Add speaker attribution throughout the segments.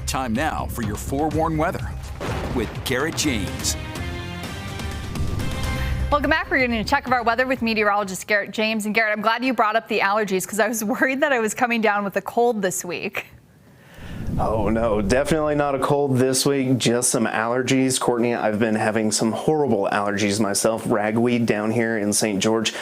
Speaker 1: Time now for your forewarned weather with Garrett James.
Speaker 2: Welcome back. We're going to check our weather with meteorologist Garrett James. And Garrett, I'm glad you brought up the allergies because I was worried that I was coming down with a cold this week.
Speaker 3: Oh no, definitely not a cold this week, just some allergies. Courtney, I've been having some horrible allergies myself. Ragweed down here in St. George,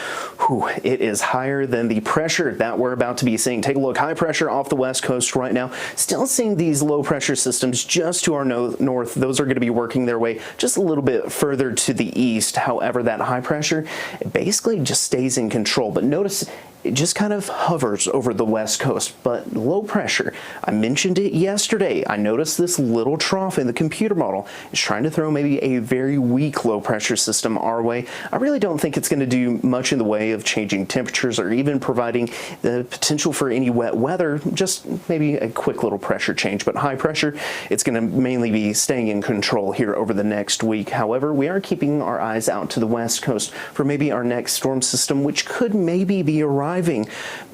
Speaker 3: it is higher than the pressure that we're about to be seeing. Take a look, high pressure off the west coast right now. Still seeing these low pressure systems just to our north. Those are going to be working their way just a little bit further to the east. However, that high pressure, it basically just stays in control. But notice it just kind of hovers over the west coast, but low pressure. I mentioned it yesterday. I noticed this little trough in the computer model is trying to throw maybe a very weak low pressure system our way. I really don't think it's going to do much in the way of changing temperatures or even providing the potential for any wet weather, just maybe a quick little pressure change. But high pressure, it's going to mainly be staying in control here over the next week. However, we are keeping our eyes out to the west coast for maybe our next storm system, which could maybe be arriving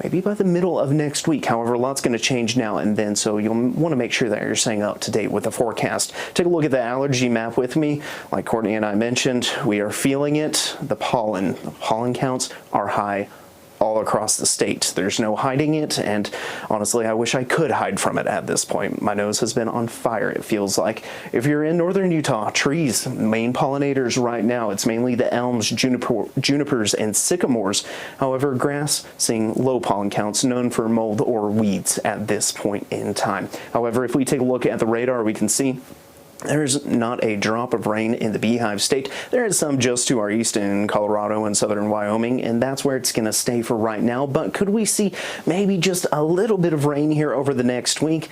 Speaker 3: maybe by the middle of next week. However, a lot's going to change now and then, so you'll want to make sure that you're staying up to date with the forecast. Take a look at the allergy map with me. Like Courtney and I mentioned, we are feeling it. The pollen counts are high all across the state. There's no hiding it, and honestly, I wish I could hide from it at this point. My nose has been on fire, it feels like. If you're in northern Utah, trees, main pollinators right now, it's mainly the elms, junipers, and sycamores. However, grass seeing low pollen counts, known for mold or weeds at this point in time. However, if we take a look at the radar, we can see there's not a drop of rain in the Beehive State. There is some just to our east in Colorado and southern Wyoming, and that's where it's going to stay for right now. But could we see maybe just a little bit of rain here over the next week?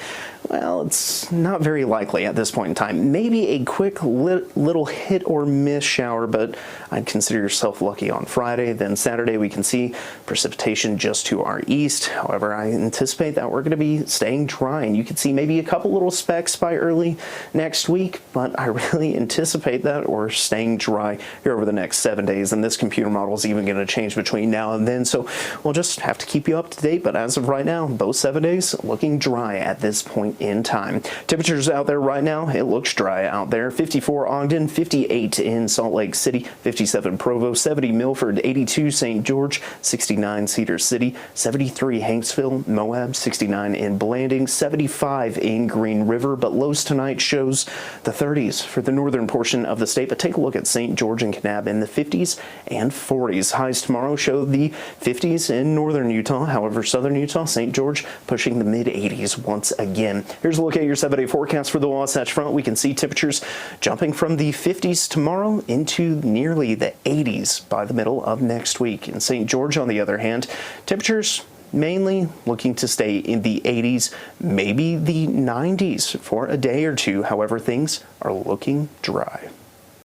Speaker 3: Well, it's not very likely at this point in time. Maybe a quick little hit or miss shower, but I'd consider yourself lucky on Friday. Then Saturday we can see precipitation just to our east. However, I anticipate that we're going to be staying dry, and you could see maybe a couple little specks by early next week, but I really anticipate that we're staying dry here over the next 7 days, and this computer model is even going to change between now and then, so we'll just have to keep you up to date. But as of right now, both 7 days looking dry at this point in time. Temperatures out there right now, it looks dry out there. 54 Ogden, 58 in Salt Lake City, 57 Provo, 70 Milford, 82 St. George, 69 Cedar City, 73 Hanksville, Moab, 69 in Blanding, 75 in Green River, but lows tonight shows the 30s for the northern portion of the state. But take a look at St. George and Kanab in the 50s and 40s. Highs tomorrow show the 50s in northern Utah. However, southern Utah, St. George pushing the mid 80s once again. Here's a look at your 7-day forecast for the Wasatch Front. We can see temperatures jumping from the 50s tomorrow into nearly the 80s by the middle of next week. In St. George, on the other hand, temperatures mainly looking to stay in the 80s, maybe the 90s for a day or two. However, things are looking dry.